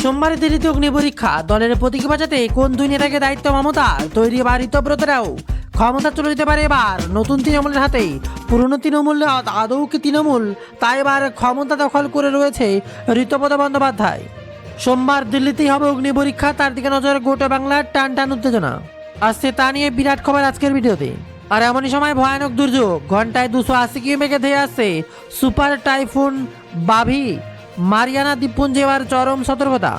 সোমবার দিল্লিতে অগ্নি পরীক্ষা, দলের প্রতীক বাঁচাতে কোন দুই নেতাকে দায়িত্ব মমতার, তৈরি বা ঋতব্রতরাও ক্ষমতা চলে যেতে পারে এবার নতুন তৃণমূলের হাতেই। পুরনো তৃণমূল আদৌ কি তৃণমূল, তাই এবার ক্ষমতা দখল করে রয়েছে ঋতব্রত বন্দ্যোপাধ্যায়। সোমবার দিল্লিতেই হবে অগ্নি পরীক্ষা, তার দিকে নজর গোটা বাংলার টান টান উত্তেজনা আসছে, তা নিয়ে বিরাট খবর আজকের ভিডিওতে। আর এমনই সময় ভয়ানক দুর্যোগ, ঘন্টায় 280 কিলোমিটার ধেয়ে আসছে সুপার টাইফুন বাভি। মারিয়ানা দ্বীপপুঞ্জে এবার চরম সতর্কতা।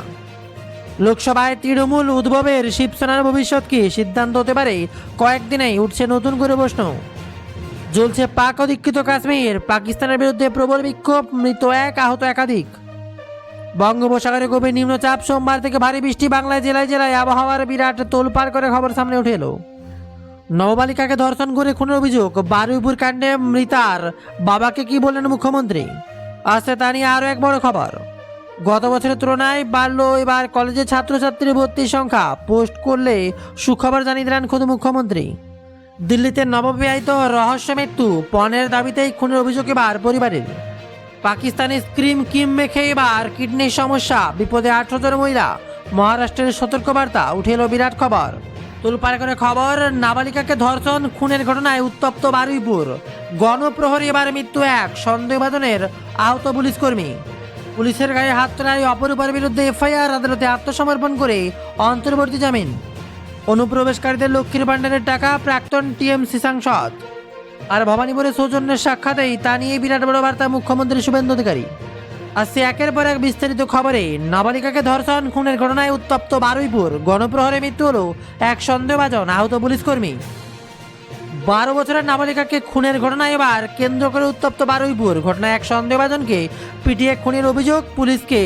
লোকসভায় তৃণমূল উদ্ভবের শিবসেনার ভবিষ্যৎ কি, সিদ্ধান্ত হতে পারে কয়েকদিনেই, উঠছে নতুন করে প্রশ্ন। জ্বলছে পাক অধিকৃত কাশ্মীর, পাকিস্তানের বিরুদ্ধে প্রবল বিক্ষোভ, মৃত এক, আহত একাধিক। বঙ্গোপসাগরে গভীর নিম্নচাপ, সোমবার থেকে ভারী বৃষ্টি, বাংলায় জেলায় জেলায় আবহাওয়ার বিরাট তোলপাড় করে খবর সামনে উঠে এলো। নববালিকাকে ধর্ষণ করে খুনের অভিযোগ, বারুইপুর কাণ্ডে মৃতার বাবাকে কি বললেন মুখ্যমন্ত্রী, আসছে তা নিয়ে আরও এক বড় খবর। গত বছরের তুলনায় বাড়লো এবার কলেজে ছাত্রছাত্রী ভর্তির সংখ্যা, পোস্ট করলে সুখবর জানিয়ে দিলেন খোদ মুখ্যমন্ত্রী। দিল্লিতে নববিবাহিত রহস্য মৃত্যু, পণের দাবিতেই খুনের অভিযোগ এবার পরিবারের। পাকিস্তানি স্ক্রিম কিম মেখে এবার কিডনির সমস্যা, বিপদে 18 জন মহিলা, মহারাষ্ট্রের সতর্কবার্তা, উঠে এলো বিরাট খবর। তোলপাড় করে খবর, নাবালিকাকে ধর্ষণ খুনের ঘটনায় উত্তপ্ত বারুইপুর, গণপ্রহরী এবার মৃত্যু এক, সন্দেহভাজনের আহত পুলিশ কর্মী। পুলিশের গায়ে হাত তোলায় অপরূপার বিরুদ্ধে এফআইআর, আদালতে আত্মসমর্পণ করে অন্তর্বর্তী জামিন। অনুপ্রবেশকারীদের লক্ষ্মীর ভাণ্ডারের টাকা, প্রাক্তন টিএমসি সাংসদ। আর ভবানীপুরে সৌজন্যের সাক্ষাতেই তা নিয়ে বিরাট বড় বার্তা মুখ্যমন্ত্রী শুভেন্দু অধিকারী। আসছে একের পর এক বিস্তারিত খবরে। নাবালিকাকে ধর্ষণ খুনের ঘটনায় উত্তপ্ত বারুইপুর, গণপ্রহরে মৃত্যু হলো এক সন্দেহভাজন, আহত পুলিশ কর্মী। 12 বছরের নাবালিকাকে খুনের ঘটনায় এবার কেন্দ্র করে উত্তপ্ত বারুইপুর, ঘটনায় এক সন্দেহভাজনকে পিটিয়ে খুনের অভিযোগ, পুলিশকে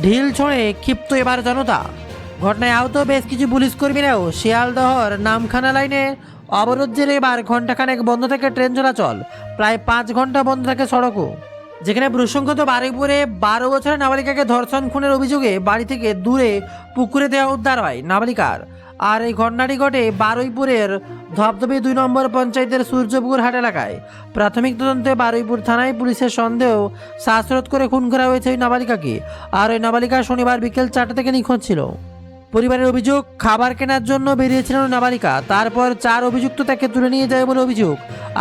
ঢিল ছুঁড়ে ক্ষিপ্ত এবার জনতা। ঘটনায় আহত বেশ কিছু পুলিশ কর্মীরাও। শিয়ালদহর নামখানা লাইনে অবরোধ জেরে এবার ঘণ্টাখানেক বন্ধ থাকে ট্রেন চলাচল, প্রায় 5 ঘন্টা বন্ধ থাকে সড়কও। যেখানে প্রসঙ্গত বারুইপুরে 12 বছরের নাবালিকাকে ধর্ষণ খুনের অভিযোগে বাড়ি থেকে দূরে পুকুরে দেওয়া উদ্ধার হয় নাবালিকার। আর এই ঘটনাটি ঘটে বারুইপুরের ধবধবে 2 নম্বর পঞ্চায়েতের সূর্যপুকুর হাট এলাকায়। প্রাথমিক তদন্তে বারুইপুর থানায় পুলিশের সন্দেহ শ্বাসরোধ করে খুন করা হয়েছে ওই নাবালিকাকে। আর ওই নাবালিকা শনিবার বিকেল 4টা থেকে নিখোঁজ ছিল। পরিবারের অভিযোগ, খাবার কেনার জন্য বেরিয়েছিলেন নাবালিকা, তারপর 4 অভিযুক্ত তাকে তুলে নিয়ে যায় বলে অভিযোগ।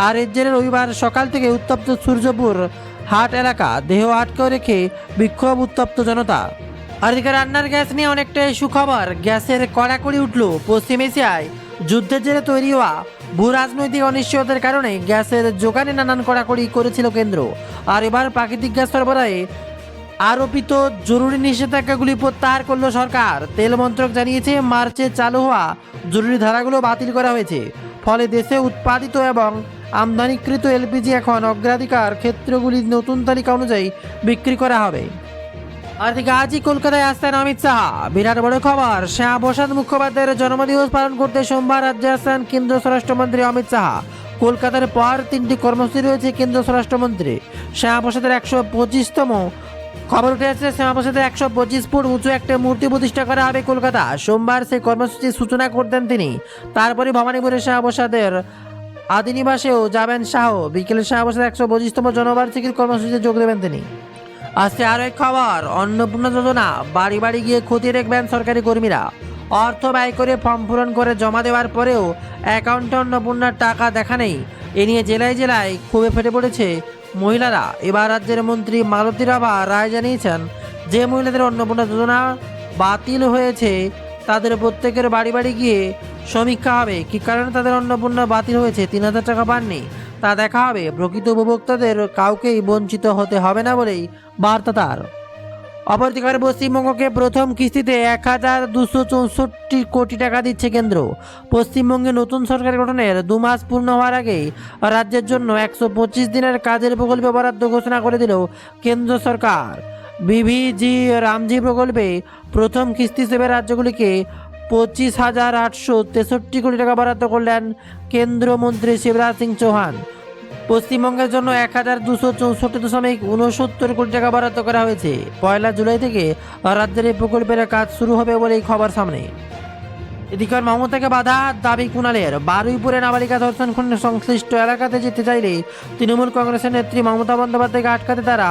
আর এর জেরে রবিবার সকাল থেকে উত্তপ্ত সূর্যপুর হাট এলাকা, দেহ আটকে রেখে বিক্ষোভ, উত্তপ্ত জনতা। আর এদিকে রান্নার গ্যাস নিয়ে অনেকটাই সুখবর, গ্যাসের কড়াকড়ি উঠল। পশ্চিম এশিয়ায় যুদ্ধের জেরে তৈরি হওয়া ভূ রাজনৈতিক অনিশ্চয়তার কারণে গ্যাসের যোগানে নানান কড়াকড়ি করেছিল কেন্দ্র। আর এবার প্রাকৃতিক গ্যাস সরবরাহে আরোপিত জরুরি নিষেধাজ্ঞাগুলি প্রত্যাহার করল সরকার। তেল মন্ত্রক জানিয়েছে, মার্চে চালু হওয়া জরুরি ধারাগুলো বাতিল করা হয়েছে। ফলে দেশে উৎপাদিত এবং আমদানিকৃত এলপিজি এখন অগ্রাধিকার ক্ষেত্রগুলির নতুন তালিকা অনুযায়ী বিক্রি করা হবে। আর এদিকে আজই কলকাতায় আসছেন অমিত শাহ, বিরাট বড় খবর। শ্যামাপ্রসাদ মুখোপাধ্যায়ের জন্মদিবস পালন করতে সোমবার রাজ্যে আসছেন কেন্দ্রীয় স্বরাষ্ট্রমন্ত্রী অমিত শাহ। কলকাতার পর 3টি কর্মসূচি রয়েছে কেন্দ্রীয় স্বরাষ্ট্রমন্ত্রী। শ্যামাপ্রসাদের 125তম খবর উঠে আসছে, শ্যামাপ্রসাদের 125 ফুট উঁচু একটা মূর্তি প্রতিষ্ঠা করা হবে কলকাতা। সোমবার সেই কর্মসূচির সূচনা করতেন তিনি। তারপরে ভবানীপুরে শ্যামাপ্রসাদের আদিনিবাসেও যাবেন শাহ। বিকেলে শ্যামাপ্রসাদের 125তম জন্মবার্ষিকীর কর্মসূচিতে যোগ দেবেন তিনি। আজকে আরও এক খবর, অন্নপূর্ণা যোজনা, বাড়ি বাড়ি গিয়ে খতিয়ে দেখবেন সরকারি কর্মীরা। অর্থ ব্যয় করে ফর্ম পূরণ করে জমা দেওয়ার পরেও অ্যাকাউন্টে অন্নপূর্ণার টাকা দেখা নেই, এ নিয়ে জেলায় জেলায় ক্ষোভে ফেটে পড়েছে মহিলারা। এবার রাজ্যের মন্ত্রী মালতী রাভা রায় জানিয়েছেন, যে মহিলাদের অন্নপূর্ণা যোজনা বাতিল হয়েছে তাদের প্রত্যেকের বাড়ি বাড়ি গিয়ে সমীক্ষা হবে, কী কারণে তাদের অন্নপূর্ণা বাতিল হয়েছে, 3000 টাকা পাননি তা দেখা হবে। প্রকৃত উপভোক্তাদের কাউকেই বঞ্চিত হতে হবে না বলেই বার্তা তার। অপরদিকে পশ্চিমবঙ্গকে প্রথম কিস্তিতে 1264 কোটি টাকা দিচ্ছে কেন্দ্র। পশ্চিমবঙ্গে নতুন সরকার গঠনের 2 মাস পূর্ণ হওয়ার আগেই রাজ্যের জন্য 125 দিনের কাজের প্রকল্পে বরাদ্দ ঘোষণা করে দিল কেন্দ্র সরকার। বিভিজি রামজি প্রকল্পে প্রথম কিস্তি হিসেবে রাজ্যগুলিকে 25,863 কোটি টাকা বরাদ্দ করলেন কেন্দ্রমন্ত্রী শিবরাজ সিং চৌহান। পশ্চিমবঙ্গের জন্য 1264.69 কোটি টাকা বরাদ্দ করা হয়েছে। 1 জুলাই থেকে রাজ্যের এই প্রকল্পের কাজ শুরু হবে বলেই খবর সামনে। এদিকে মমতাকে বাধা, দাবি কুণালের। বারুইপুরে নাবালিকা ধর্ষণ খুনের সংশ্লিষ্ট এলাকাতে যেতে চাইলে তৃণমূল কংগ্রেসের নেত্রী মমতা বন্দ্যোপাধ্যায়কে আটকাতে তারা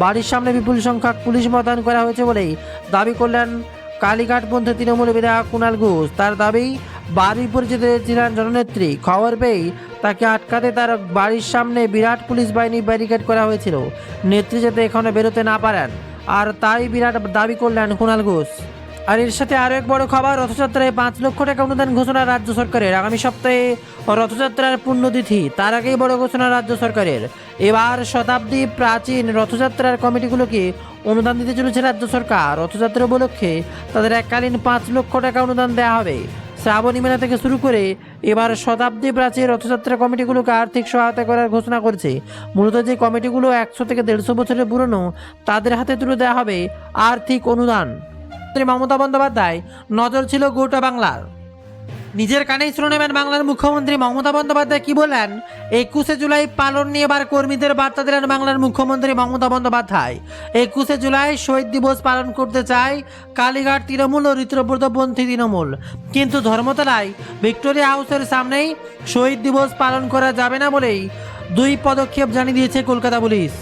বাড়ির সামনে বিপুল সংখ্যক পুলিশ মোতায়েন করা হয়েছে বলেই দাবি করলেন কালীঘাটপন্থী তৃণমূল বিধায়ক কুণাল ঘোষ। তার দাবি, বাড়ির পরিচিত ছিলেন জননেত্রী। খবর পেয়েই তাকে আটকাতে তার বাড়ির সামনে বিরাট পুলিশ বাহিনী ব্যারিকেড করা হয়েছিল, নেত্রী যাতে এখানে বেরোতে না পারেন, আর তাই বিরাট দাবি করলেন কুণাল ঘোষ। আর এর সাথে আরও এক বড় খবর, রথযাত্রায় 5 লক্ষ টাকা অনুদান ঘোষণা রাজ্য সরকারের। আগামী সপ্তাহে রথযাত্রার পুণ্যতিথি, তার আগেই বড় ঘোষণা রাজ্য সরকারের। এবার শতাব্দী প্রাচীন রথযাত্রার কমিটিগুলোকে অনুদান দিতে চলেছে রাজ্য সরকার। রথযাত্রা উপলক্ষে তাদের এককালীন 5 লক্ষ টাকা অনুদান দেওয়া হবে। শ্রাবণী মেলা থেকে শুরু করে এবার শতাব্দী প্রাচীন রথযাত্রা কমিটিগুলোকে আর্থিক সহায়তা করার ঘোষণা করেছে। মূলত যে কমিটিগুলো 100 থেকে 150 বছরের পুরনো, তাদের হাতে তুলে দেওয়া হবে আর্থিক অনুদান। মমতা বন্দ্যোপাধ্যায় নজর ছিল গোটা বাংলার। নিজের কানেই শুনে নেবেন বাংলার মুখ্যমন্ত্রী মমতা বন্দ্যোপাধ্যায় কি বললেন। 21শে জুলাই পালন নিয়ে এবার কর্মীদের বার্তা দিলেন বাংলার মুখ্যমন্ত্রী মমতা বন্দ্যোপাধ্যায়। 21শে জুলাই শহীদ দিবস পালন করতে চায় কালীঘাট তৃণমূল ও ঋতব্রতপন্থী তৃণমূল, কিন্তু ধর্মতলায় ভিক্টোরিয়া হাউসের সামনেই শহীদ দিবস পালন করা যাবে না বলেই 2 পদক্ষেপ জানিয়ে দিয়েছে কলকাতা পুলিশ।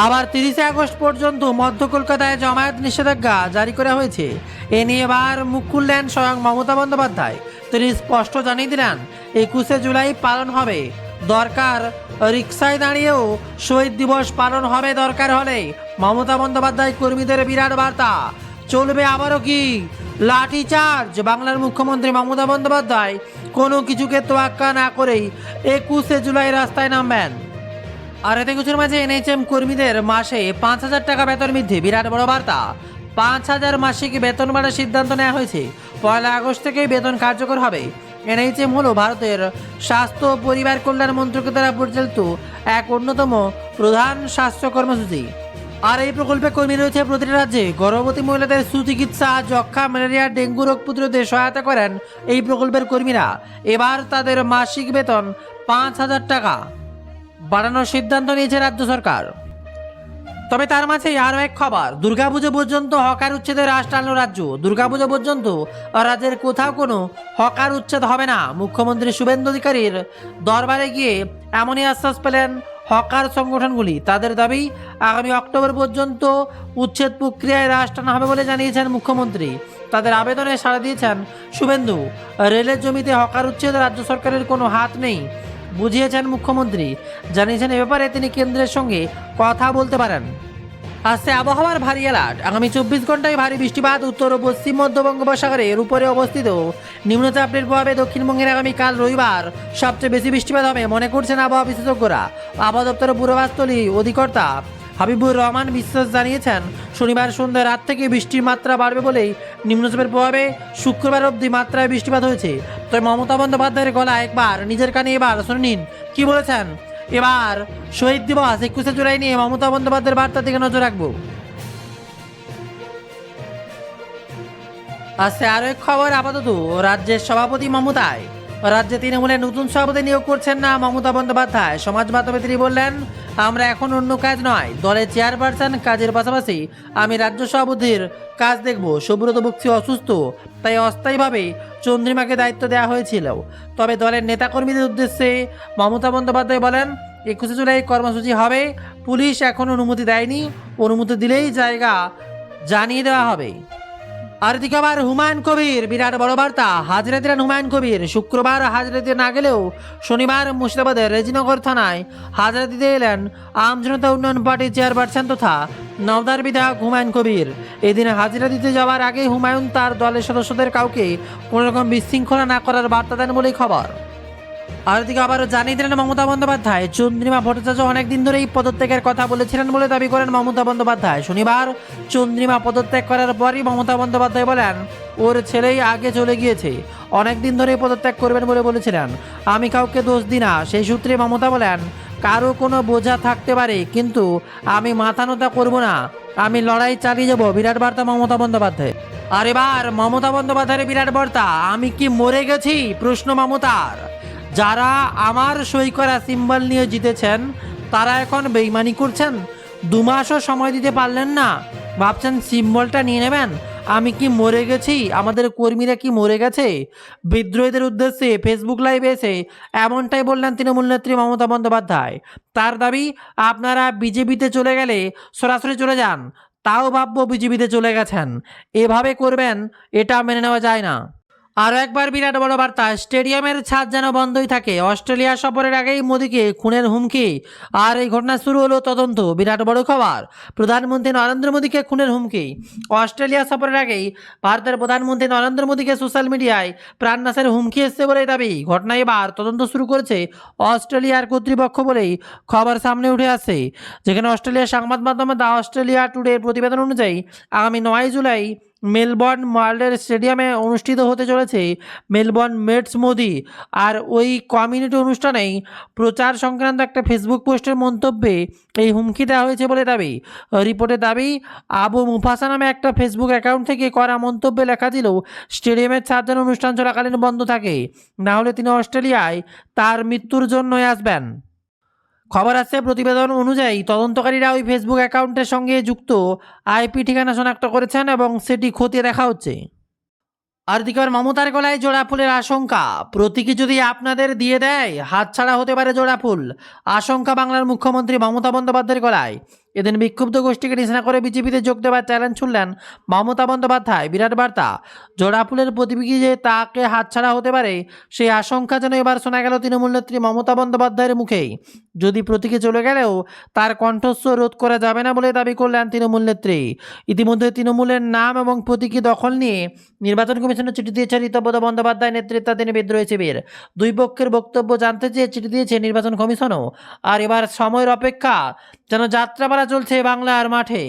আবার 30শে আগস্ট পর্যন্ত মধ্য কলকাতায় জমায়েত নিষেধাজ্ঞা জারি করা হয়েছে। এ নিয়ে এবার মুখ খুললেন স্বয়ং মমতা বন্দ্যোপাধ্যায়। তিনি স্পষ্ট জানিয়ে দিলেন, 21শে জুলাই পালন হবে, দরকার রিকশায় দাঁড়িয়েও শহীদ দিবস পালন হবে দরকার হলে। মমতা বন্দ্যোপাধ্যায় কর্মীদের বিরাট বার্তা, চলবে আবারও কি লাঠি চার্জ। বাংলার মুখ্যমন্ত্রী মমতা বন্দ্যোপাধ্যায় কোনো কিছুকে তোয়াক্কা না করেই 21শে জুলাই রাস্তায় নামবেন। আর এতে কিছুর মাঝে এনএইচএম কর্মীদের মাসে 5,000 টাকা বেতন বৃদ্ধি, বিরাট বড় বার্তা। 5,000 মাসিক বেতন বাড়ার সিদ্ধান্ত নেওয়া হয়েছে। 1 আগস্ট থেকেই বেতন কার্যকর হবে। এনএইচএম হলো ভারতের স্বাস্থ্য ও পরিবার কল্যাণ মন্ত্রকের দ্বারা পরিচালিত এক অন্যতম প্রধান স্বাস্থ্য কর্মসূচি। আর এই প্রকল্পে কর্মী রয়েছে প্রতিটি রাজ্যে। গর্ভবতী মহিলাদের সুচিকিৎসা, যক্ষ্মা, ম্যালেরিয়া, ডেঙ্গু রোগ প্রতিরোধে সহায়তা করেন এই প্রকল্পের কর্মীরা। এবার তাদের মাসিক বেতন 5,000 টাকা বাড়ানোর সিদ্ধান্ত নিয়েছে রাজ্য সরকার। তবে তার মাঝে আরও এক খবর, দুর্গাপুজো পর্যন্ত হকার উচ্ছেদের রাশ টানল রাজ্য। দুর্গাপুজো পর্যন্ত রাজ্যের কোথাও কোনো হকার উচ্ছেদ হবে না। মুখ্যমন্ত্রী শুভেন্দু অধিকারীর দরবারে গিয়ে এমনই আশ্বাস পেলেন হকার সংগঠনগুলি। তাদের দাবি, আগামী অক্টোবর পর্যন্ত উচ্ছেদ প্রক্রিয়ায় রাশ টানা হবে বলে জানিয়েছেন মুখ্যমন্ত্রী। তাদের আবেদনে সাড়া দিয়েছেন শুভেন্দু। রেলের জমিতে হকার উচ্ছেদে রাজ্য সরকারের কোনো হাত নেই বুঝিয়েছেন মুখ্যমন্ত্রী। জানিয়েছেন এ ব্যাপারে তিনি কেন্দ্রের সঙ্গে কথা বলতে পারেন। আসছে আবহাওয়ার ভারী অ্যালার্ট। আগামী 24 ঘন্টায় ভারী বৃষ্টিপাত। উত্তর ও পশ্চিম মধ্য বঙ্গোপসাগরের উপরে অবস্থিত নিম্নচাপের প্রভাবে দক্ষিণবঙ্গের আগামীকাল রবিবার সবচেয়ে বেশি বৃষ্টিপাত হবে মনে করছেন আবহাওয়া বিশেষজ্ঞরা। আবহাওয়া দপ্তরের পূর্বাঞ্চলীয় অধিকর্তা হাবিবুর রহমান বিশ্বাস জানিয়েছেন, শনিবার সন্ধ্যা রাত থেকে বৃষ্টির মাত্রা বাড়বে বলেই নিম্নচাপের প্রভাবে শুক্রবার অবধি মাত্রায় বৃষ্টিপাত হয়েছে। তবে মমতা বন্দ্যোপাধ্যায়ের গলা একবার নিজের কানে এবার শুনে নিন কি বলেছেন। এবার শহীদ দিবস 21শে জুলাই নিয়ে মমতা বন্দ্যোপাধ্যায়ের বার্তার দিকে নজর রাখবো। আজকে আরও এক খবর, আপাতত রাজ্যের সভাপতি মমতায় রাজ্যে তৃণমূলের নতুন সভাপতি নিয়োগ করছেন না মমতা বন্দ্যোপাধ্যায়। সমাজ মাধ্যমে তিনি বললেন, আমরা এখন অন্য কাজ নয়, দলের চেয়ারপারসন কাজের পাশাপাশি আমি রাজ্য সভাপতির কাজ দেখব। সুব্রত বক্সি অসুস্থ, তাই অস্থায়ীভাবে চন্দ্রিমাকে দায়িত্ব দেওয়া হয়েছিল। তবে দলের নেতাকর্মীদের উদ্দেশ্যে মমতা বন্দ্যোপাধ্যায় বলেন, 21শে জুলাই কর্মসূচি হবে। পুলিশ এখনও অনুমতি দেয়নি, অনুমতি দিলেই জায়গা জানিয়ে দেওয়া হবে। আর এদিকে আবার হুমায়ুন কবির, বিরাট বড় বার্তা। হাজিরা দিলেন হুমায়ুন কবির। শুক্রবার হাজিরা দিতে না গেলেও শনিবার মুর্শিদাবাদের রেজিনগর থানায় হাজিরা দিতে এলেন আম জনতা উন্নয়ন পার্টির চেয়ারপারসন তথা নওদার বিধায়ক হুমায়ুন কবির। এদিন হাজিরা দিতে যাওয়ার আগে হুমায়ুন তার দলের সদস্যদের কাউকে কোনোরকম বিশৃঙ্খলা না করার বার্তা দেন বলেই খবর। আর এদিকে আবারও জানিয়ে দিলেন মমতা বন্দ্যোপাধ্যায়, চন্দ্রিমা ভট্টাচার্য অনেকদিন ধরেই পদত্যাগের কথা বলেছিলেন বলে দাবি করেন মমতা বন্দ্যোপাধ্যায়। শনিবার চন্দ্রিমা পদত্যাগ করার পরই মমতা বন্দ্যোপাধ্যায় বলেন, ওর ছেলেই আগে চলে গিয়েছে, অনেকদিন ধরেই পদত্যাগ করবেন বলে বলেছিলেন। আমি কাউকে দোষ দিই না। সেই সূত্রে মমতা বলেন, কারো কোনো বোঝা থাকতে পারে, কিন্তু আমি মাথা নোতা করব না, আমি লড়াই চালিয়ে যাব। বিরাট বার্তা মমতা বন্দ্যোপাধ্যায়। আর এবার মমতা বন্দ্যোপাধ্যায়ের বিরাট বার্তা, আমি কি মরে গেছি? প্রশ্ন মমতার। যারা আমার সই করা সিম্বল নিয়ে জিতেছেন তারা এখন বেইমানি করছেন। 2 মাসও সময় দিতে পারলেন না, ভাবছেন সিম্বলটা নিয়ে নেবেন? আমি কি মরে গেছি? আমাদের কর্মীরা কি মরে গেছে? বিদ্রোহীদের উদ্দেশ্যে ফেসবুক লাইভে এসে এমনটাই বললেন তৃণমূল নেত্রী মমতা বন্দ্যোপাধ্যায়। তার দাবি, আপনারা বিজেপিতে চলে গেলে সরাসরি চলে যান, তাও ভাববো বিজেপিতে চলে গেছেন। এভাবে করবেন, এটা মেনে নেওয়া যায় না। আরও একবার বিরাট বড় বার্তা, স্টেডিয়ামের ছাদ যেন বন্ধই থাকে। অস্ট্রেলিয়া সফরের আগেই মোদীকে খুনের হুমকি, আর এই ঘটনা শুরু হলো তদন্ত। বিরাট বড় খবর, প্রধানমন্ত্রী নরেন্দ্র মোদীকে খুনের হুমকি। অস্ট্রেলিয়া সফরের আগেই ভারতের প্রধানমন্ত্রী নরেন্দ্র মোদীকে সোশ্যাল মিডিয়ায় প্রাণনাশের হুমকি এসছে বলেই দাবি। ঘটনায় এবার তদন্ত শুরু করেছে অস্ট্রেলিয়ার কর্তৃপক্ষ বলেই খবর সামনে উঠে আসে। যেখানে অস্ট্রেলিয়ার সংবাদ মাধ্যমে দ্য অস্ট্রেলিয়া টুডের প্রতিবেদন অনুযায়ী আগামী 9 জুলাই মেলবোর্ন মার্লের স্টেডিয়ামে অনুষ্ঠিত হতে চলেছে মেলবোর্ন মেটস মোদি। আর ওই কমিউনিটি অনুষ্ঠানেই প্রচার সংক্রান্ত একটা ফেসবুক পোস্টের মন্তব্যে এই হুমকি দেওয়া হয়েছে বলে দাবি। রিপোর্টের দাবি, আবু মুফাসা নামে একটা ফেসবুক অ্যাকাউন্ট থেকে করা মন্তব্যে লেখা ছিল স্টেডিয়ামের ছাদ যেন অনুষ্ঠান চলাকালীন বন্ধ থাকে, না হলে তিনি অস্ট্রেলিয়ায় তার মৃত্যুর জন্য আসবেন। খবর আসছে, প্রতিবেদন অনুযায়ী তদন্তকারীরা ওই ফেসবুক অ্যাকাউন্টের সঙ্গে যুক্ত আইপি ঠিকানা শনাক্ত করেছেন এবং সেটি খতিয়ে দেখা হচ্ছে। আর দিকে মমতার গলায় জোড়া ফুলের আশঙ্কা, প্রতীকী যদি আপনাদের দিয়ে দেয় হাতছাড়া হতে পারে জোড়া ফুল, আশঙ্কা বাংলার মুখ্যমন্ত্রী মমতা বন্দ্যোপাধ্যায়ের গলায়। এদিন বিক্ষুব্ধ গোষ্ঠীকে নিশানা করে বিজেপিতে যোগ দেওয়ার চ্যালেঞ্জ ছুড়লেন মমতা বন্দ্যোপাধ্যায়। বিরাট বার্তা, জোড়া ফুলের প্রতীকী যে তাকে হাতছাড়া হতে পারে সেই আশঙ্কা যেন এবার শোনা গেল তৃণমূল নেত্রী মমতা বন্দ্যোপাধ্যায়ের মুখেই। যদি প্রতীকে চলে গেলেও তার কণ্ঠস্বর রোধ করা যাবে না বলে দাবি করলেন তৃণমূল নেত্রী। ইতিমধ্যে তৃণমূলের নাম এবং প্রতীকী দখল নিয়ে নির্বাচন কমিশনে চিঠি দিয়েছে ঋতব্রত বন্দ্যোপাধ্যায় নেতৃত্বাধীন বিদ্রোহী শিবির। দুই পক্ষের বক্তব্য জানতে চেয়ে চিঠি দিয়েছে নির্বাচন কমিশনও। আর এবার সময়ের অপেক্ষা, যেন যাত্রাপালা চলছে বাংলার মাঠে।